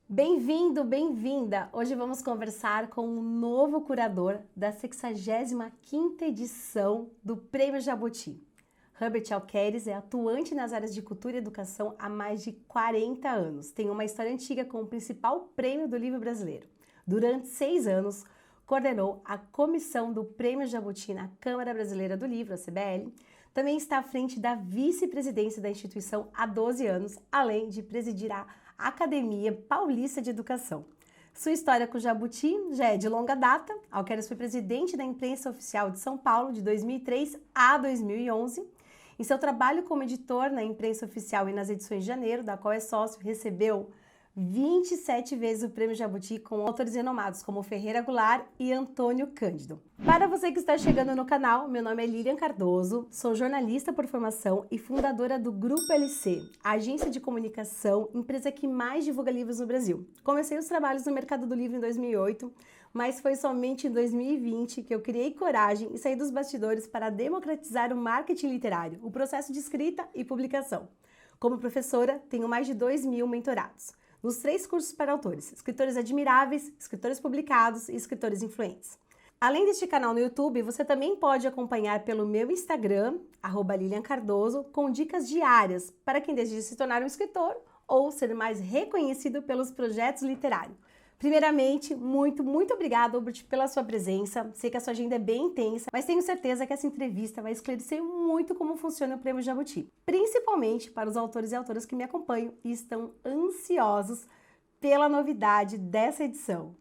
Bem-vindo, bem-vinda! Hoje vamos conversar com um novo curador da 65ª edição do Prêmio Jabuti. Herbert Alqueires é atuante nas áreas de cultura e educação há mais de 40 anos. Tem uma história antiga com o principal prêmio do livro brasileiro. Durante 6 anos, coordenou a comissão do Prêmio Jabuti na Câmara Brasileira do Livro, a CBL. Também está à frente da vice-presidência da instituição há 12 anos, além de presidir a Academia Paulista de Educação. Sua história com o Jabuti já é de longa data. Alqueires foi presidente da Imprensa Oficial de São Paulo de 2003 a 2011. Em seu trabalho como editor na Imprensa Oficial e nas edições de janeiro, da qual é sócio, recebeu 27 vezes o Prêmio Jabuti com autores renomados como Ferreira Goulart e Antônio Cândido. Para você que está chegando no canal, meu nome é Lilian Cardoso, sou jornalista por formação e fundadora do Grupo LC, a agência de comunicação, empresa que mais divulga livros no Brasil. Comecei os trabalhos no mercado do livro em 2008, mas foi somente em 2020 que eu criei coragem e saí dos bastidores para democratizar o marketing literário, o processo de escrita e publicação. Como professora, tenho mais de 2.000 mentorados nos 3 cursos para autores: escritores admiráveis, escritores publicados e escritores influentes. Além deste canal no YouTube, você também pode acompanhar pelo meu Instagram, @LilianCardoso, com dicas diárias para quem deseja se tornar um escritor ou ser mais reconhecido pelos projetos literários. Primeiramente, muito obrigada, Albert, pela sua presença. Sei que a sua agenda é bem intensa, mas tenho certeza que essa entrevista vai esclarecer muito como funciona o Prêmio Jabuti, principalmente para os autores e autoras que me acompanham e estão ansiosos pela novidade dessa edição.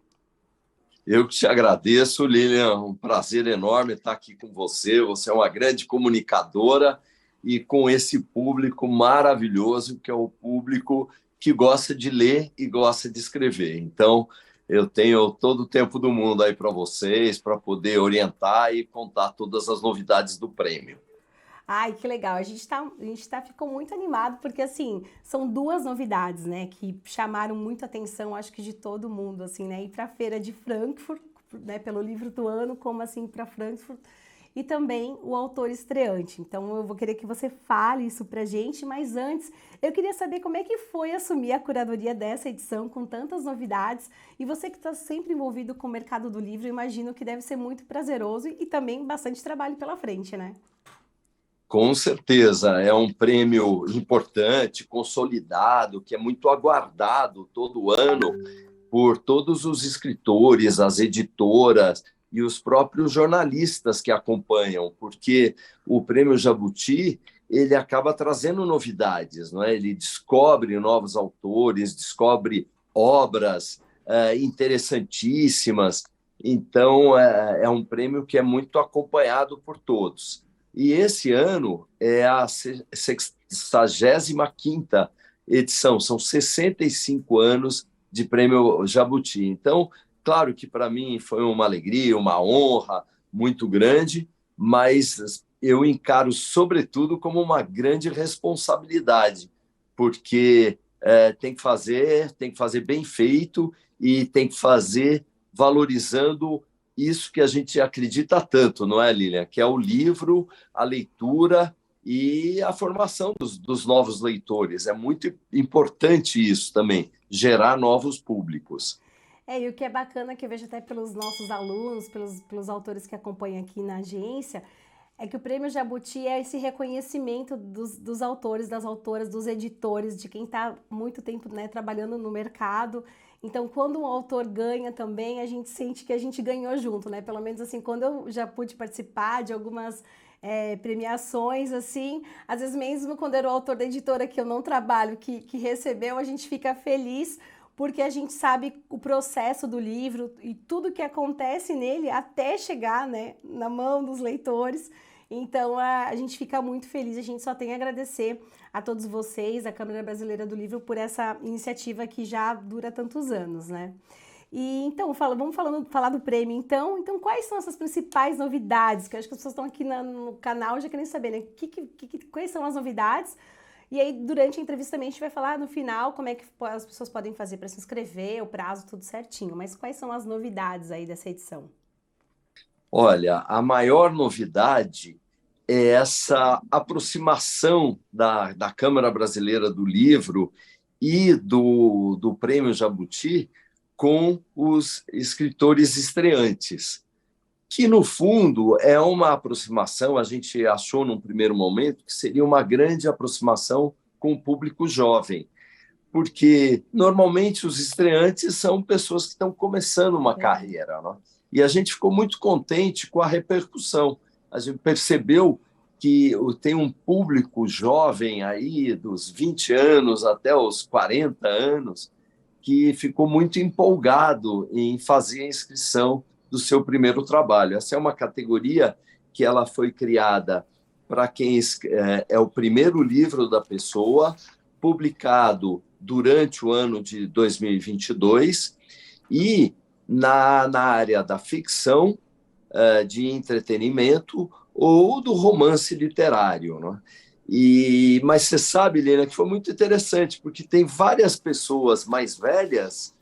Eu que te agradeço, Lilian, um prazer enorme estar aqui com você. Você é uma grande comunicadora e com esse público maravilhoso, que é o público que gosta de ler e gosta de escrever. Então, eu tenho todo o tempo do mundo aí para vocês, para poder orientar e contar todas as novidades do prêmio. Ai, que legal. Ficou muito animado porque, assim, são 2 novidades, né, que chamaram muito a atenção, acho que de todo mundo, assim, né, ir para a feira de Frankfurt, né, pelo livro do ano, como assim para Frankfurt, e também o autor estreante. Então, eu vou querer que você fale isso pra gente, mas antes, eu queria saber como é que foi assumir a curadoria dessa edição com tantas novidades, e você que está sempre envolvido com o mercado do livro, imagino que deve ser muito prazeroso e também bastante trabalho pela frente, né? Com certeza, é um prêmio importante, consolidado, que é muito aguardado todo ano por todos os escritores, as editoras e os próprios jornalistas que acompanham, porque o Prêmio Jabuti ele acaba trazendo novidades, não é? Ele descobre novos autores, descobre obras interessantíssimas. Então, é um prêmio que é muito acompanhado por todos. E esse ano é a 65ª edição, são 65 anos de Prêmio Jabuti. Então, claro que para mim foi uma alegria, uma honra muito grande, mas eu encaro, sobretudo, como uma grande responsabilidade, porque tem que fazer bem feito e tem que fazer valorizando isso que a gente acredita tanto, não é, Lilian? Que é o livro, a leitura e a formação dos novos leitores. É muito importante isso também, gerar novos públicos. E o que é bacana, que eu vejo até pelos nossos alunos, pelos autores que acompanham aqui na agência, é que o Prêmio Jabuti é esse reconhecimento dos autores, das autoras, dos editores, de quem está muito tempo, né, trabalhando no mercado. Então, quando um autor ganha também, a gente sente que a gente ganhou junto, né? Pelo menos assim, quando eu já pude participar de algumas premiações, assim, às vezes mesmo quando era o autor da editora que eu não trabalho, que recebeu, a gente fica feliz porque a gente sabe o processo do livro e tudo que acontece nele até chegar, né, na mão dos leitores. Então a gente fica muito feliz, a gente só tem a agradecer a todos vocês, a Câmara Brasileira do Livro, por essa iniciativa que já dura tantos anos, né? E então, falar do prêmio, então. Quais são essas principais novidades? Que eu acho que as pessoas estão aqui no canal já querem saber, né? Quais são as novidades? E aí, durante a entrevista também, a gente vai falar no final como é que as pessoas podem fazer para se inscrever, o prazo, tudo certinho. Mas quais são as novidades aí dessa edição? Olha, a maior novidade é essa aproximação da Câmara Brasileira do Livro e do Prêmio Jabuti com os escritores estreantes, que, no fundo, é uma aproximação, a gente achou num primeiro momento que seria uma grande aproximação com o público jovem, porque normalmente os estreantes são pessoas que estão começando uma carreira, né? E a gente ficou muito contente com a repercussão. A gente percebeu que tem um público jovem aí, dos 20 anos até os 40 anos, que ficou muito empolgado em fazer a inscrição do seu primeiro trabalho. Essa é uma categoria que ela foi criada para quem é o primeiro livro da pessoa, publicado durante o ano de 2022, e na área da ficção, de entretenimento ou do romance literário, né? Mas você sabe, Helena, que foi muito interessante, porque tem várias pessoas mais velhas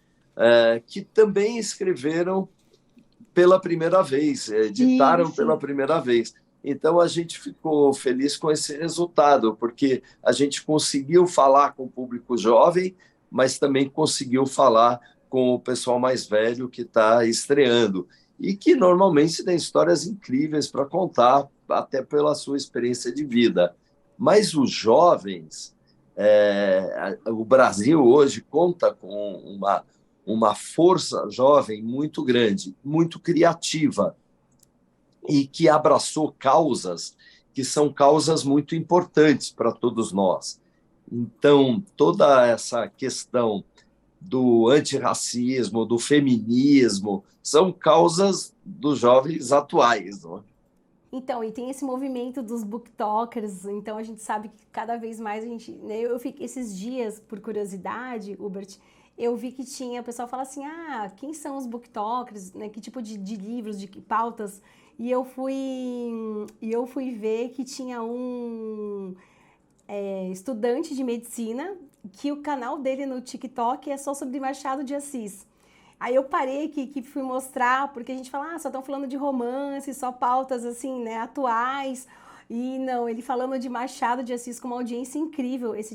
que também escreveram pela primeira vez, editaram pela primeira vez. Então, a gente ficou feliz com esse resultado, porque a gente conseguiu falar com o público jovem, mas também conseguiu falar com o pessoal mais velho que está estreando e que normalmente tem histórias incríveis para contar, até pela sua experiência de vida. Mas os jovens, o Brasil hoje conta com uma força jovem muito grande, muito criativa, e que abraçou causas que são causas muito importantes para todos nós. Então, toda essa questão do antirracismo, do feminismo, são causas dos jovens atuais, não é? Então, e tem esse movimento dos booktokers, então a gente sabe que cada vez mais a gente, né, eu fiquei esses dias, por curiosidade, Hubert, eu vi que tinha, o pessoal fala assim, quem são os booktokers, né, que tipo de livros, de pautas, e eu fui ver que tinha um estudante de medicina, que o canal dele no TikTok é só sobre Machado de Assis. Aí eu parei que fui mostrar, porque a gente fala, só estão falando de romance, só pautas assim, né, atuais. E não, ele falando de Machado de Assis com uma audiência incrível. Esse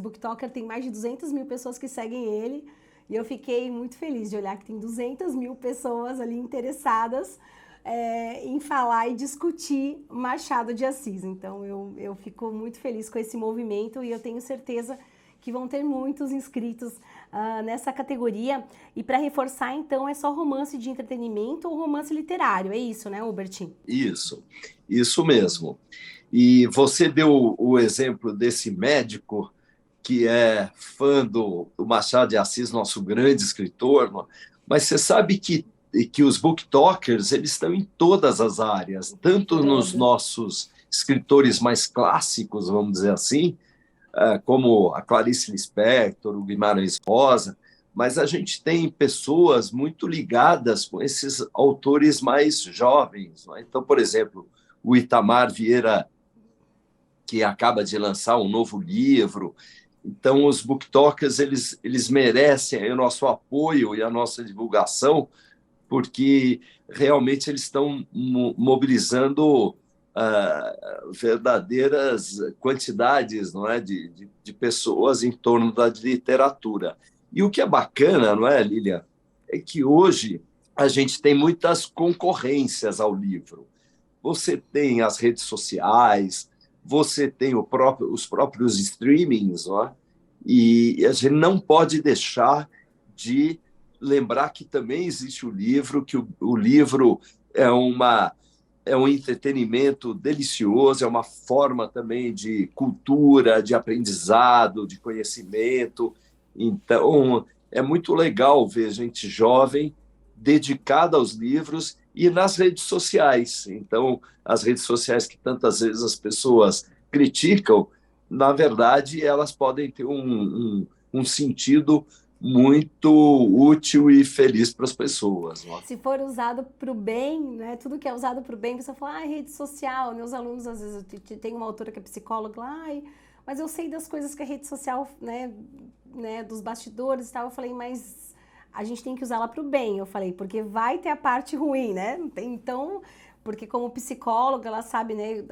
booktoker tem mais de 200 mil pessoas que seguem ele. E eu fiquei muito feliz de olhar que tem 200 mil pessoas ali interessadas em falar e discutir Machado de Assis. Então eu fico muito feliz com esse movimento e eu tenho certeza que vão ter muitos inscritos nessa categoria. E para reforçar, então, é só romance de entretenimento ou romance literário, é isso, né, Hubert? Isso mesmo. E você deu o exemplo desse médico que é fã do Machado de Assis, nosso grande escritor, mas você sabe que os booktokers eles estão em todas as áreas, tanto nos nossos escritores mais clássicos, vamos dizer assim, como a Clarice Lispector, o Guimarães Rosa, mas a gente tem pessoas muito ligadas com esses autores mais jovens, não é? Então, por exemplo, o Itamar Vieira, que acaba de lançar um novo livro. Então, os booktokers eles merecem o nosso apoio e a nossa divulgação, porque realmente eles estão mobilizando verdadeiras quantidades, não é, de pessoas em torno da literatura. E o que é bacana, não é, Lilian, é que hoje a gente tem muitas concorrências ao livro. Você tem as redes sociais, você tem os próprios streamings, não é? E a gente não pode deixar de lembrar que também existe o livro, que o livro é um entretenimento delicioso, é uma forma também de cultura, de aprendizado, de conhecimento. Então, é muito legal ver gente jovem dedicada aos livros e nas redes sociais. Então, as redes sociais que tantas vezes as pessoas criticam, na verdade, elas podem ter um sentido muito útil e feliz para as pessoas. Não é? Se for usado para o bem, né? Tudo que é usado para o bem, você fala, rede social. Meus alunos, às vezes, eu tenho uma autora que é psicóloga, mas eu sei das coisas que a rede social, né, dos bastidores e tal. Eu falei, mas a gente tem que usá-la para o bem. Eu falei, porque vai ter a parte ruim, né? Então, porque como psicóloga, ela sabe, né,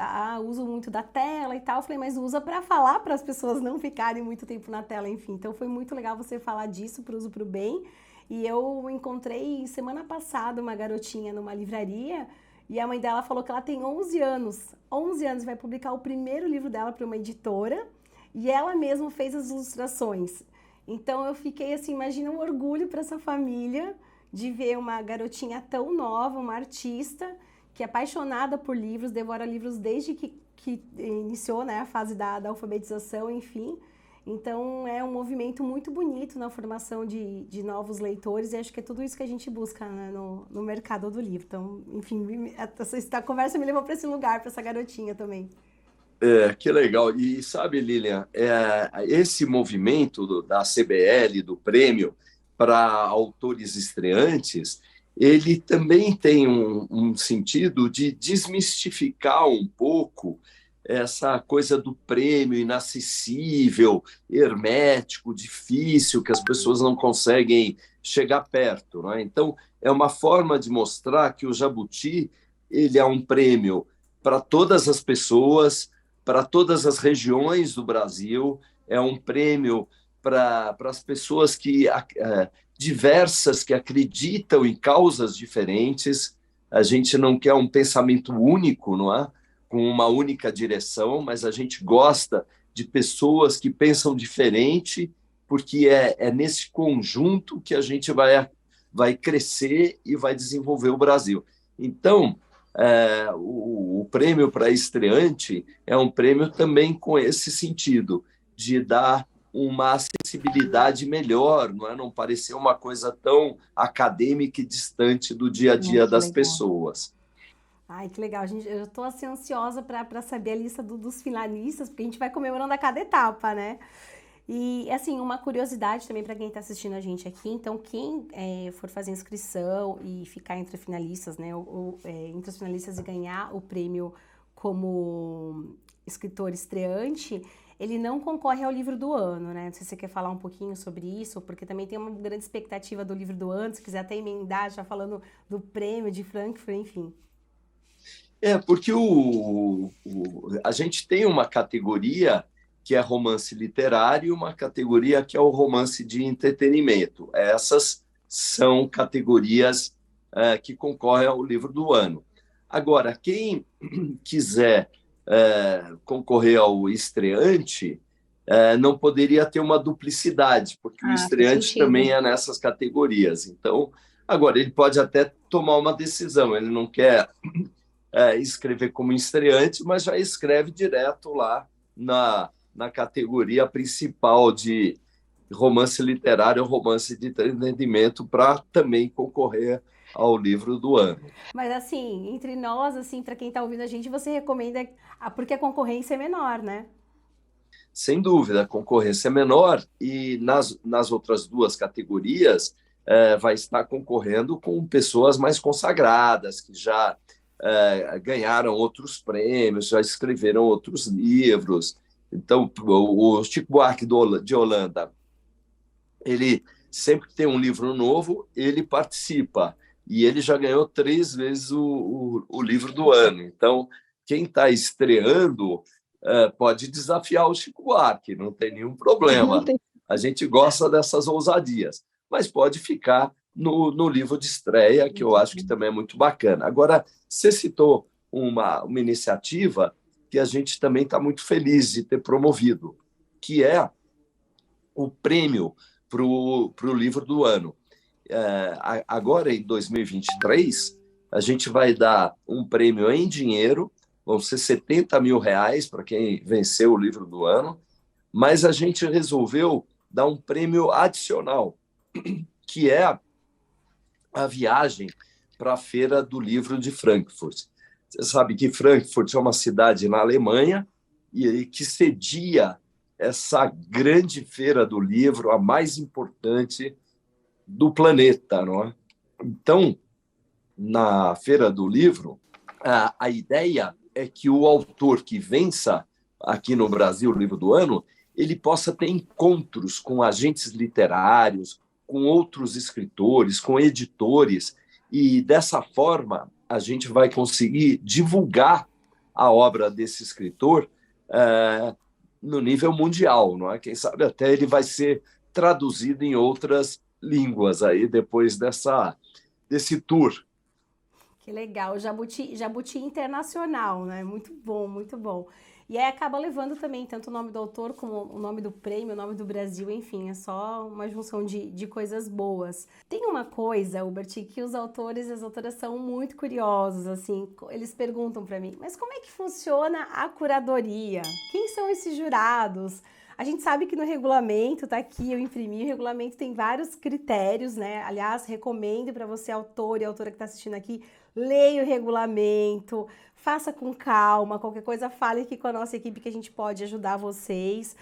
uso muito da tela e tal. Eu falei, mas usa para falar para as pessoas não ficarem muito tempo na tela, enfim. Então foi muito legal você falar disso pro uso pro bem. E eu encontrei semana passada uma garotinha numa livraria e a mãe dela falou que ela tem 11 anos. 11 anos, vai publicar o primeiro livro dela para uma editora e ela mesma fez as ilustrações. Então eu fiquei assim, imagina um orgulho para essa família de ver uma garotinha tão nova, uma artista, que é apaixonada por livros, devora livros desde que iniciou, né, a fase da alfabetização, enfim. Então, é um movimento muito bonito na formação de novos leitores, e acho que é tudo isso que a gente busca, né, no mercado do livro. Então, enfim, essa conversa me levou para esse lugar, para essa garotinha também. Que legal. E sabe, Lilian, esse movimento da CBL, do prêmio para autores estreantes, ele também tem um sentido de desmistificar um pouco essa coisa do prêmio inacessível, hermético, difícil, que as pessoas não conseguem chegar perto, não é? Então, é uma forma de mostrar que o Jabuti ele é um prêmio para todas as pessoas, para todas as regiões do Brasil, é um prêmio para as pessoas diversas que acreditam em causas diferentes. A gente não quer um pensamento único, não é? Com uma única direção, mas a gente gosta de pessoas que pensam diferente, porque é nesse conjunto que a gente vai crescer e vai desenvolver o Brasil. Então, o prêmio para estreante é um prêmio também com esse sentido, de dar uma acessibilidade melhor, não parecer uma coisa tão acadêmica e distante do dia a dia das pessoas. Ai, que legal. Eu estou assim, ansiosa para saber a lista dos finalistas, porque a gente vai comemorando a cada etapa, né? E, assim, uma curiosidade também para quem está assistindo a gente aqui. Então, quem for fazer inscrição e ficar entre finalistas, né? Entre os finalistas e ganhar o prêmio como escritor estreante, ele não concorre ao livro do ano, né? Não sei se você quer falar um pouquinho sobre isso, porque também tem uma grande expectativa do livro do ano, se quiser até emendar, já falando do prêmio de Frankfurt, enfim. Porque a gente tem uma categoria que é romance literário e uma categoria que é o romance de entretenimento. Essas são categorias que concorrem ao livro do ano. Agora, quem quiser concorrer ao estreante não poderia ter uma duplicidade, porque o estreante também é nessas categorias. Então, agora, ele pode até tomar uma decisão, ele não quer escrever como estreante, mas já escreve direto lá na categoria principal de romance literário ou romance de entretenimento para também concorrer ao livro do ano. Mas assim, entre nós, assim, para quem está ouvindo a gente, você recomenda porque a concorrência é menor, né? Sem dúvida, a concorrência é menor e nas outras duas categorias vai estar concorrendo com pessoas mais consagradas, que já ganharam outros prêmios, já escreveram outros livros. Então, o Chico Buarque de Holanda, ele sempre que tem um livro novo, ele participa. E ele já ganhou 3 vezes o livro do ano. Então, quem está estreando pode desafiar o Chico Buarque, não tem nenhum problema. A gente gosta dessas ousadias, mas pode ficar no livro de estreia, que eu acho que também é muito bacana. Agora, você citou uma iniciativa que a gente também está muito feliz de ter promovido, que é o prêmio para o livro do ano. Agora, em 2023, a gente vai dar um prêmio em dinheiro, vão ser R$70 mil para quem venceu o livro do ano, mas a gente resolveu dar um prêmio adicional, que é a viagem para a Feira do Livro de Frankfurt. Você sabe que Frankfurt é uma cidade na Alemanha e que cedia essa grande feira do livro, a mais importante do planeta, não é? Então, na Feira do Livro, a ideia é que o autor que vença aqui no Brasil o livro do ano, ele possa ter encontros com agentes literários, com outros escritores, com editores, e dessa forma a gente vai conseguir divulgar a obra desse escritor no nível mundial, não é? Quem sabe até ele vai ser traduzido em outras línguas aí depois desse tour. Que legal, Jabuti internacional, né? Muito bom, muito bom. E aí acaba levando também tanto o nome do autor como o nome do prêmio, o nome do Brasil, enfim, é só uma junção de coisas boas. Tem uma coisa, Hubert, que os autores e as autoras são muito curiosos, assim, eles perguntam para mim, mas como é que funciona a curadoria? Quem são esses jurados? A gente sabe que no regulamento, tá aqui, eu imprimi, o regulamento tem vários critérios, né? Aliás, recomendo para você, autor e autora que está assistindo aqui, leia o regulamento, faça com calma, qualquer coisa fale aqui com a nossa equipe que a gente pode ajudar vocês.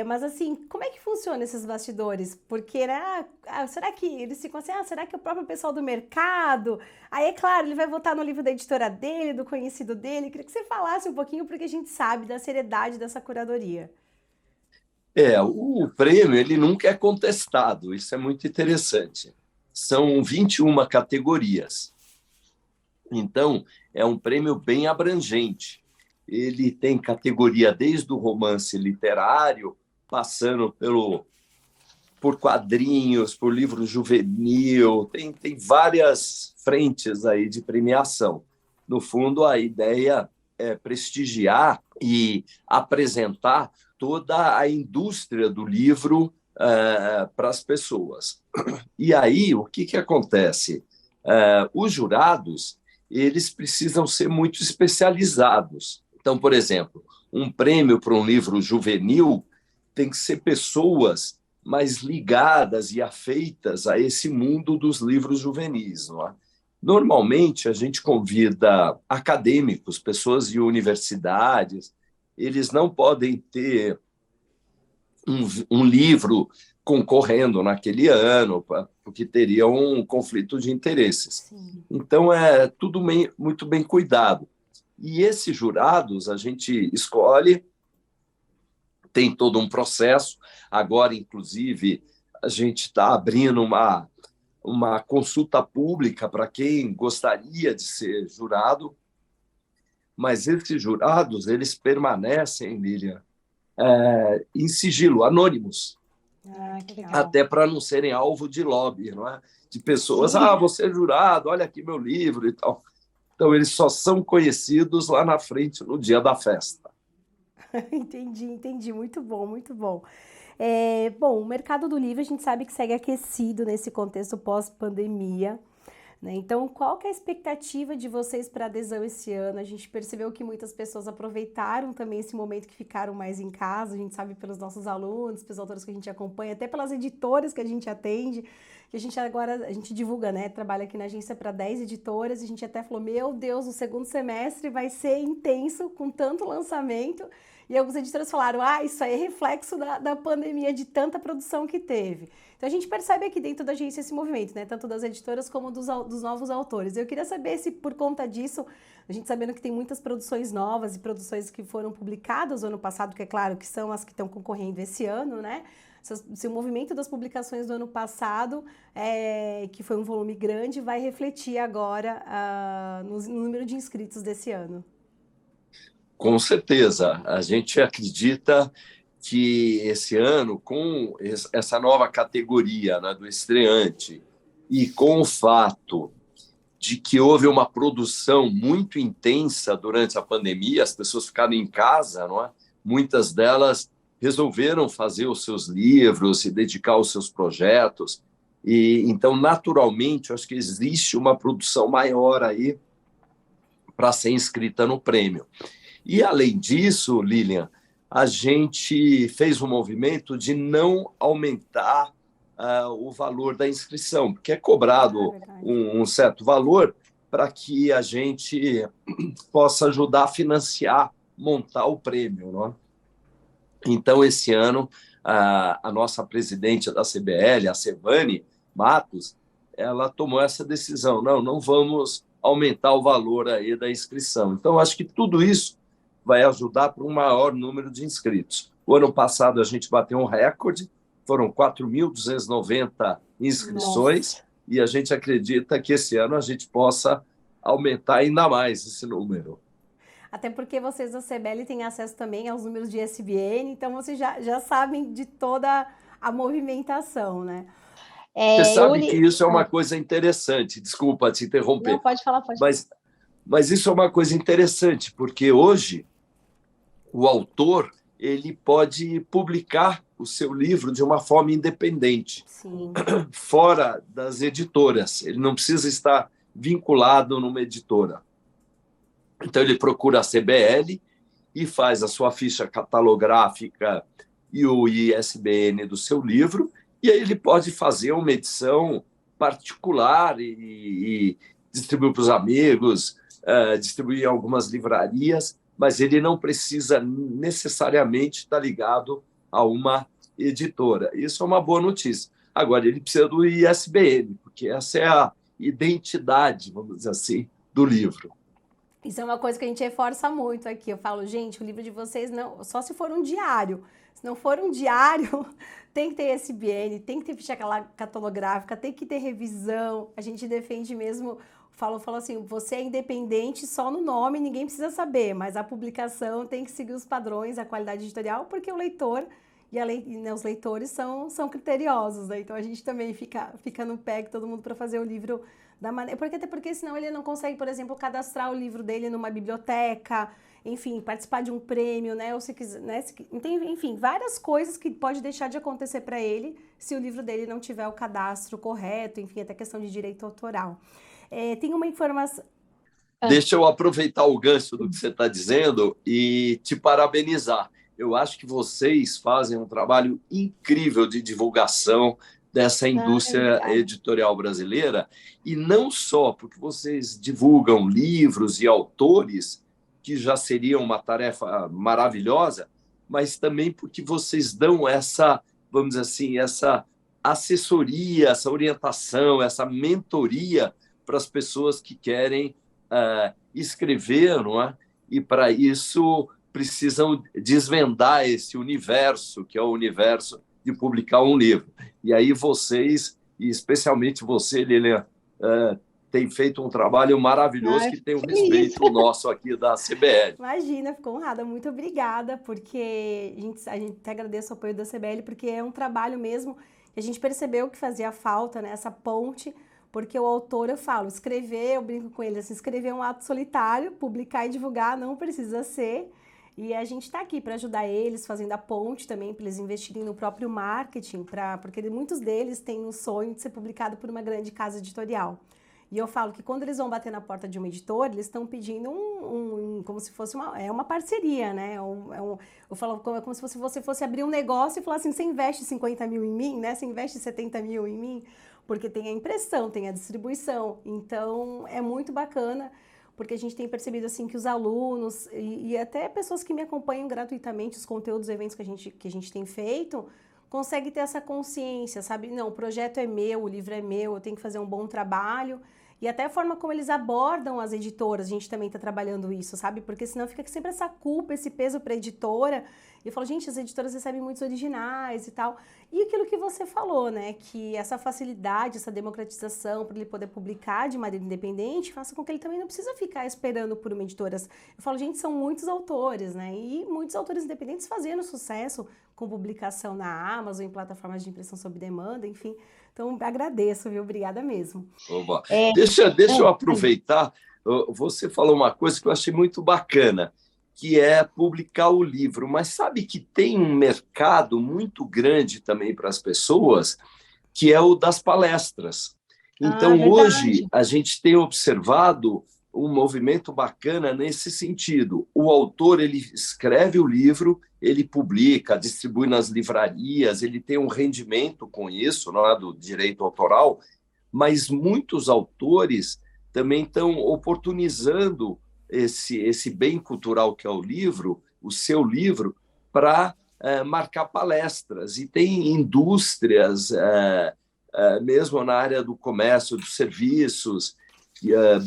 Mas assim, como é que funciona esses bastidores? Porque, né, será que eles ficam assim, será que o próprio pessoal do mercado? Aí, é claro, ele vai votar no livro da editora dele, do conhecido dele. Queria que você falasse um pouquinho, porque a gente sabe da seriedade dessa curadoria. O prêmio ele nunca é contestado, isso é muito interessante. São 21 categorias. Então, é um prêmio bem abrangente. Ele tem categoria desde o romance literário, passando por quadrinhos, por livro juvenil, tem várias frentes aí de premiação. No fundo, a ideia é prestigiar e apresentar toda a indústria do livro para as pessoas. E aí, o que acontece? Os jurados eles precisam ser muito especializados. Então, por exemplo, um prêmio para um livro juvenil tem que ser pessoas mais ligadas e afeitas a esse mundo dos livros juvenis, não é? Normalmente, a gente convida acadêmicos, pessoas de universidades, eles não podem ter um livro concorrendo naquele ano, porque teria um conflito de interesses. Sim. Então, é tudo muito bem cuidado. E esses jurados a gente escolhe, tem todo um processo. Agora, inclusive, a gente está abrindo uma consulta pública para quem gostaria de ser jurado, mas esses jurados eles permanecem, Lilian, em sigilo, anônimos, Que legal. até para não serem alvo de lobby, não é? De pessoas, você é jurado, olha aqui meu livro e tal. Então, eles só são conhecidos lá na frente, no dia da festa. Entendi. Muito bom, muito bom. Bom, o mercado do livro a gente sabe que segue aquecido nesse contexto pós-pandemia, né? Então, qual que é a expectativa de vocês para adesão esse ano? A gente percebeu que muitas pessoas aproveitaram também esse momento que ficaram mais em casa, a gente sabe pelos nossos alunos, pelos autores que a gente acompanha, até pelas editoras que a gente atende, que a gente divulga, né? Trabalha aqui na agência para 10 editoras, e a gente até falou, meu Deus, o segundo semestre vai ser intenso com tanto lançamento. E alguns editores falaram, isso aí é reflexo da pandemia, de tanta produção que teve. Então a gente percebe aqui dentro da agência esse movimento, né? Tanto das editoras como dos novos autores. Eu queria saber se por conta disso, a gente sabendo que tem muitas produções novas e produções que foram publicadas no ano passado, que é claro que são as que estão concorrendo esse ano, né? Se o movimento das publicações do ano passado, que foi um volume grande, vai refletir agora no número de inscritos desse ano. Com certeza. A gente acredita que esse ano, com essa nova categoria, né, do estreante, e com o fato de que houve uma produção muito intensa durante a pandemia, as pessoas ficaram em casa, não é? Muitas delas resolveram fazer os seus livros, se dedicar aos seus projetos, e então, naturalmente, eu acho que existe uma produção maior aí para ser inscrita no prêmio. E, além disso, Lilian, a gente fez um movimento de não aumentar o valor da inscrição, porque é cobrado um certo valor para que a gente possa ajudar a financiar, montar o prêmio, não é? Então, esse ano, a nossa presidente da CBL, a Sevane Matos, ela tomou essa decisão. Não vamos aumentar o valor aí da inscrição. Então, acho que tudo isso vai ajudar para um maior número de inscritos. O ano passado, a gente bateu um recorde, foram 4.290 inscrições, e a gente acredita que esse ano a gente possa aumentar ainda mais esse número. Até porque vocês da CBL têm acesso também aos números de ISBN, então vocês já sabem de toda a movimentação, né? Você sabe que Uli... isso é uma coisa interessante, desculpa te interromper, Não, pode falar, pode falar. mas isso é uma coisa interessante, porque hoje o autor ele pode publicar o seu livro de uma forma independente, Sim. fora das editoras. Ele não precisa estar vinculado numa editora. Então, ele procura a CBL e faz a sua ficha catalográfica e o ISBN do seu livro, e aí ele pode fazer uma edição particular e distribuir para os amigos, distribuir em algumas livrarias, mas ele não precisa necessariamente estar ligado a uma editora. Isso é uma boa notícia. Agora, ele precisa do ISBN, porque essa é a identidade, vamos dizer assim, do livro. Isso é uma coisa que a gente reforça muito aqui. Eu falo, gente, o livro de vocês não, só se for um diário. Se não for um diário, tem que ter ISBN, tem que ter ficha catalográfica, tem que ter revisão. A gente defende mesmo, fala assim, você é independente só no nome, ninguém precisa saber, mas a publicação tem que seguir os padrões, a qualidade editorial, porque o leitor e os leitores são criteriosos, né? Então a gente também fica no pé que todo mundo para fazer o livro da maneira, até porque senão ele não consegue, por exemplo, cadastrar o livro dele numa biblioteca, enfim, participar de um prêmio, né? Ou se quiser, né? Enfim, várias coisas que pode deixar de acontecer para ele se o livro dele não tiver o cadastro correto, enfim, até questão de direito autoral. Tem uma informação. Deixa eu aproveitar o gancho do que você está dizendo e te parabenizar. Eu acho que vocês fazem um trabalho incrível de divulgação dessa indústria editorial brasileira, e não só porque vocês divulgam livros e autores, que já seria uma tarefa maravilhosa, mas também porque vocês dão essa, vamos dizer assim, essa assessoria, essa orientação, essa mentoria para as pessoas que querem escrever, não é? E para isso precisam desvendar esse universo, que é o universo de publicar um livro. E aí vocês, e especialmente você, Lilian, tem feito um trabalho maravilhoso que tem um respeito nosso aqui da CBL. Imagina, ficou honrada. Muito obrigada, porque a gente até agradece o apoio da CBL, porque é um trabalho mesmo que a gente percebeu que fazia falta, né, essa ponte, porque o autor, eu falo, escrever, eu brinco com ele, assim, escrever é um ato solitário, publicar e divulgar não precisa ser. E a gente está aqui para ajudar eles, fazendo a ponte também, para eles investirem no próprio marketing, porque muitos deles têm o sonho de ser publicado por uma grande casa editorial. E eu falo que quando eles vão bater na porta de uma editora, eles estão pedindo como se fosse uma parceria, né? Eu falo como se você fosse abrir um negócio e falar assim, você investe 50 mil em mim, né? Você investe 70 mil em mim, porque tem a impressão, tem a distribuição. Então, é muito bacana, porque a gente tem percebido assim que os alunos e até pessoas que me acompanham gratuitamente os conteúdos, os eventos que a gente tem feito, conseguem ter essa consciência, sabe? Não, o projeto é meu, o livro é meu, eu tenho que fazer um bom trabalho. E até a forma como eles abordam as editoras, a gente também está trabalhando isso, sabe? Porque senão fica sempre essa culpa, esse peso para a editora. E eu falo, gente, as editoras recebem muitos originais e tal. E aquilo que você falou, né? Que essa facilidade, essa democratização para ele poder publicar de maneira independente, faça com que ele também não precisa ficar esperando por uma editora. Eu falo, gente, são muitos autores, né? E muitos autores independentes fazendo sucesso com publicação na Amazon, em plataformas de impressão sob demanda, enfim. Então, agradeço, viu? Obrigada mesmo. Oba. Deixa eu aproveitar. Você falou uma coisa que eu achei muito bacana, que é publicar o livro. Mas sabe que tem um mercado muito grande também para as pessoas, que é o das palestras. Então, hoje, a gente tem observado um movimento bacana nesse sentido. O autor ele escreve o livro, ele publica, distribui nas livrarias, ele tem um rendimento com isso, não é, do direito autoral, mas muitos autores também estão oportunizando esse bem cultural que é o livro, o seu livro, para marcar palestras. E tem indústrias, mesmo na área do comércio, dos serviços,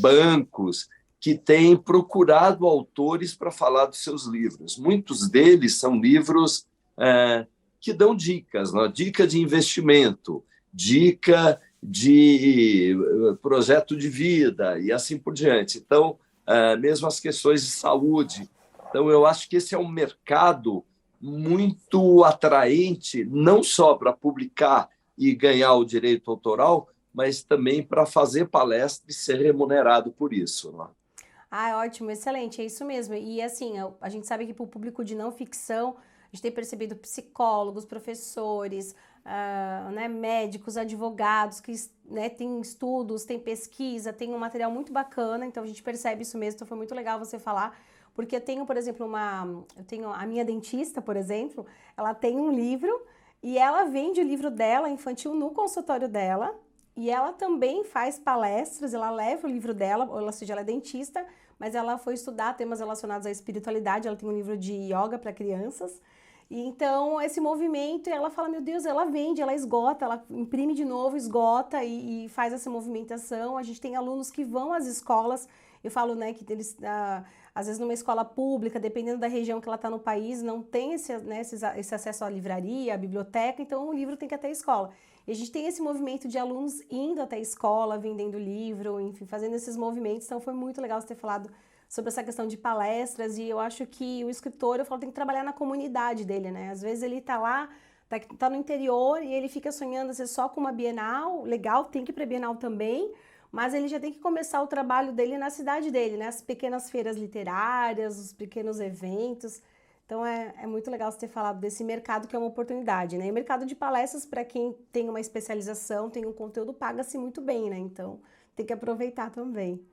bancos, que têm procurado autores para falar dos seus livros. Muitos deles são livros que dão dicas, né? Dica de investimento, dica de projeto de vida e assim por diante. Então, mesmo as questões de saúde. Então, eu acho que esse é um mercado muito atraente, não só para publicar e ganhar o direito autoral, mas também para fazer palestra e ser remunerado por isso. Né? Ah, ótimo, excelente, é isso mesmo. E assim, a gente sabe que para o público de não ficção, a gente tem percebido psicólogos, professores, né, médicos, advogados, que né, tem estudos, tem pesquisa, tem um material muito bacana, então a gente percebe isso mesmo, então foi muito legal você falar, porque eu tenho, por exemplo, eu tenho a minha dentista, por exemplo, ela tem um livro e ela vende o livro dela, infantil, no consultório dela, e ela também faz palestras, ela leva o livro dela, ou seja, ela é dentista, mas ela foi estudar temas relacionados à espiritualidade, ela tem um livro de yoga para crianças. E então, esse movimento, ela fala, meu Deus, ela vende, ela esgota, ela imprime de novo, esgota e faz essa movimentação. A gente tem alunos que vão às escolas, eu falo, né, que eles, às vezes numa escola pública, dependendo da região que ela está no país, não tem esse acesso à livraria, à biblioteca, então o livro tem que ir até a escola. E a gente tem esse movimento de alunos indo até a escola, vendendo livro, enfim, fazendo esses movimentos. Então foi muito legal você ter falado sobre essa questão de palestras. E eu acho que o escritor, eu falo, tem que trabalhar na comunidade dele, né? Às vezes ele tá lá, tá no interior e ele fica sonhando às vezes só com uma Bienal, legal, tem que ir para a Bienal também, mas ele já tem que começar o trabalho dele na cidade dele, né? As pequenas feiras literárias, os pequenos eventos. Então é muito legal você ter falado desse mercado que é uma oportunidade, né? E o mercado de palestras, para quem tem uma especialização, tem um conteúdo, paga-se muito bem, né? Então tem que aproveitar também.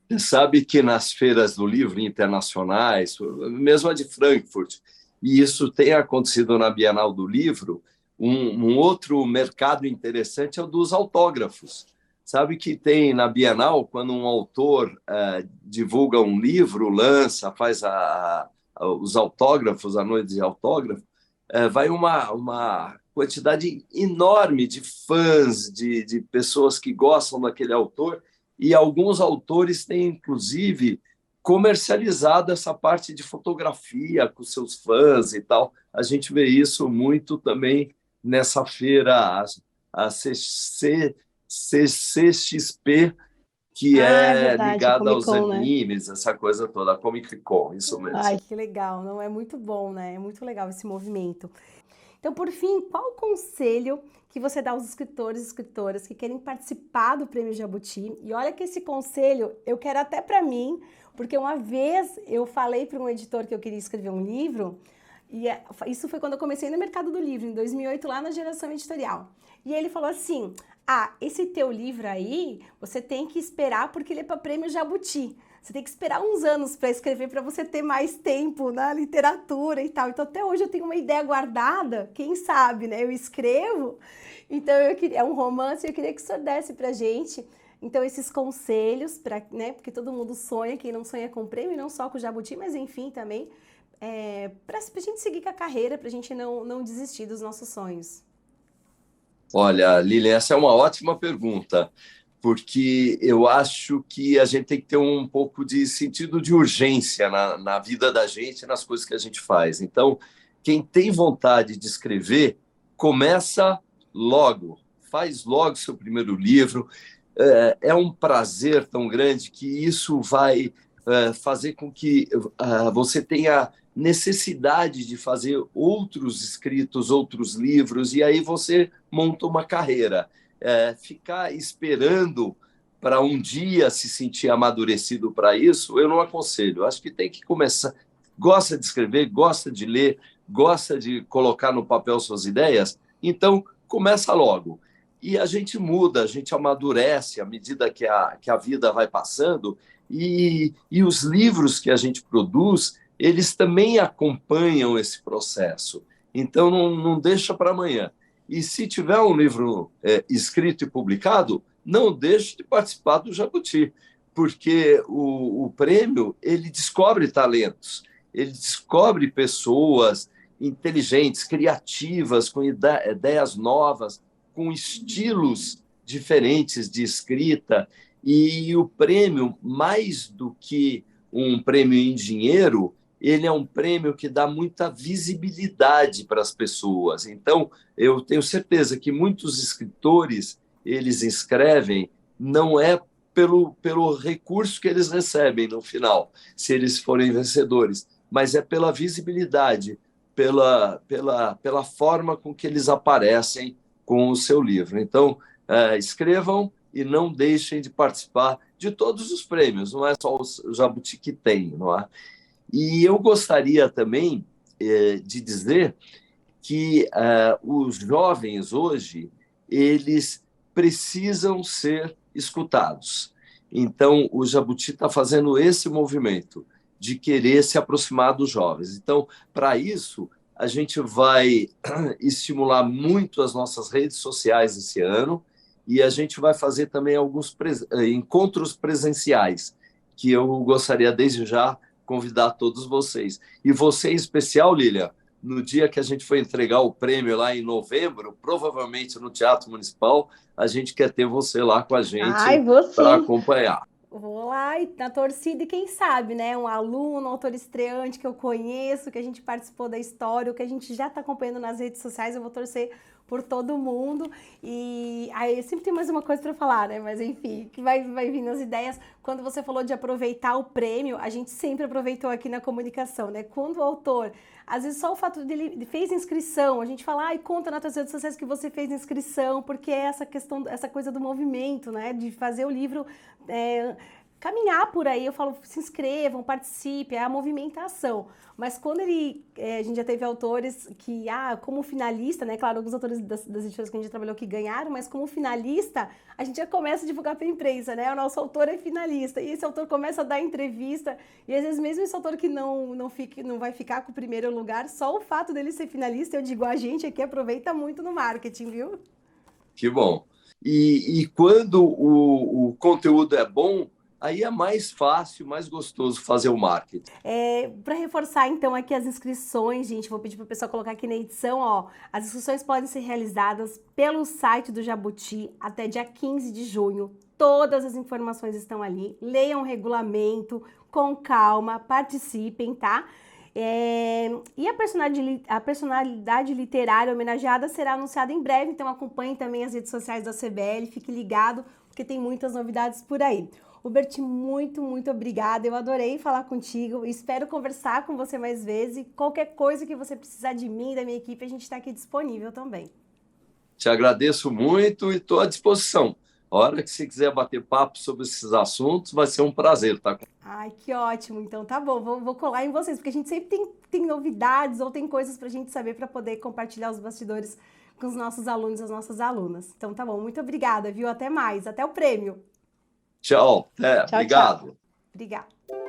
Você sabe que nas feiras do livro internacionais, mesmo a de Frankfurt, e isso tem acontecido na Bienal do Livro, um outro mercado interessante é o dos autógrafos. Sabe que tem na Bienal, quando um autor divulga um livro, lança, faz os autógrafos, a noite de autógrafo, vai uma quantidade enorme de fãs, de pessoas que gostam daquele autor, e alguns autores têm, inclusive, comercializado essa parte de fotografia com seus fãs e tal. A gente vê isso muito também nessa feira, a CCXP, que Ah, é é verdade, a ligada Comic aos Con, né? animes, essa coisa toda, a Comic Con, isso Ai, mesmo. que legal, não é muito bom, né? É muito legal esse movimento. Então, por fim, qual o conselho que você dá aos escritores e escritoras que querem participar do Prêmio Jabuti? E olha que esse conselho eu quero até para mim, porque uma vez eu falei para um editor que eu queria escrever um livro, e isso foi quando eu comecei no mercado do livro, em 2008, lá na Geração Editorial. E ele falou assim: ah, esse teu livro aí, você tem que esperar porque ele é para Prêmio Jabuti. Você tem que esperar uns anos para escrever para você ter mais tempo na literatura e tal. Então até hoje eu tenho uma ideia guardada, quem sabe, né? Eu escrevo. Então eu queria, é um romance, eu queria que o senhor desse pra gente. Então esses conselhos para, né? Porque todo mundo sonha, quem não sonha com prêmio, não só com o Jabuti, mas enfim também, para a gente seguir com a carreira, para a gente não desistir dos nossos sonhos. Olha, Lilian, essa é uma ótima pergunta, porque eu acho que a gente tem que ter um pouco de sentido de urgência na vida da gente, nas coisas que a gente faz. Então, quem tem vontade de escrever, começa logo, faz logo seu primeiro livro. É um prazer tão grande que isso vai fazer com que você tenha necessidade de fazer outros escritos, outros livros, e aí você monta uma carreira. Ficar esperando para um dia se sentir amadurecido para isso, eu não aconselho. Eu acho que tem que começar. Gosta de escrever, gosta de ler, gosta de colocar no papel suas ideias, então começa logo. E a gente muda, a gente amadurece à medida que a vida vai passando, e os livros que a gente produz, eles também acompanham esse processo. Então, não deixa para amanhã. E se tiver um livro escrito e publicado, não deixe de participar do Jabuti, porque o prêmio ele descobre talentos, ele descobre pessoas inteligentes, criativas, com ideias novas, com estilos diferentes de escrita. E o prêmio, mais do que um prêmio em dinheiro, ele é um prêmio que dá muita visibilidade para as pessoas. Então, eu tenho certeza que muitos escritores eles inscrevem não é pelo recurso que eles recebem no final, se eles forem vencedores, mas é pela visibilidade, pela forma com que eles aparecem com o seu livro. Então, escrevam e não deixem de participar de todos os prêmios, não é só o Jabuti que tem, não é? E eu gostaria também de dizer que os jovens hoje, eles precisam ser escutados. Então, o Jabuti está fazendo esse movimento de querer se aproximar dos jovens. Então, para isso, a gente vai estimular muito as nossas redes sociais esse ano e a gente vai fazer também alguns encontros presenciais, que eu gostaria, desde já, convidar todos vocês. E você, em especial, Lília, no dia que a gente foi entregar o prêmio lá em novembro, provavelmente no Teatro Municipal, a gente quer ter você lá com a Ai, gente vou para sim. acompanhar. Vou lá e na torcida, e quem sabe, né? Um aluno, um autor estreante que eu conheço, que a gente participou da história, o que a gente já está acompanhando nas redes sociais, eu vou torcer por todo mundo. E aí sempre tem mais uma coisa para falar, né? Mas enfim, que vai vir nas ideias. Quando você falou de aproveitar o prêmio, a gente sempre aproveitou aqui na comunicação, né? Quando o autor, às vezes só o fato dele fez inscrição, a gente fala, ai, conta nas tuas redes sociais que você fez inscrição, porque é essa questão, essa coisa do movimento, né? De fazer o livro caminhar por aí, eu falo, se inscrevam, participem, é a movimentação. Mas quando a gente já teve autores que, como finalista, né, claro, alguns autores das editoras que a gente trabalhou que ganharam, mas como finalista, a gente já começa a divulgar para a imprensa, né, o nosso autor é finalista, e esse autor começa a dar entrevista, e às vezes mesmo esse autor que não vai ficar com o primeiro lugar, só o fato dele ser finalista, eu digo, a gente aqui aproveita muito no marketing, viu? Que bom. E quando o conteúdo é bom, aí é mais fácil, mais gostoso fazer o marketing. Para reforçar então aqui as inscrições, gente, vou pedir para o pessoal colocar aqui na edição, ó, as inscrições podem ser realizadas pelo site do Jabuti até dia 15 de junho. Todas as informações estão ali. Leiam o regulamento com calma, participem, tá? E a personalidade literária homenageada será anunciada em breve, então acompanhe também as redes sociais da CBL, fique ligado, porque tem muitas novidades por aí. Hubert, muito, muito obrigada. Eu adorei falar contigo. Espero conversar com você mais vezes. E qualquer coisa que você precisar de mim, da minha equipe, a gente está aqui disponível também. Te agradeço muito e estou à disposição. A hora que você quiser bater papo sobre esses assuntos, vai ser um prazer, tá? Ai, que ótimo. Então tá bom, vou colar em vocês, porque a gente sempre tem novidades ou tem coisas para a gente saber para poder compartilhar os bastidores com os nossos alunos e as nossas alunas. Então tá bom, muito obrigada, viu? Até mais, até o prêmio. Tchau, Tchau, tchau. obrigado. Obrigada.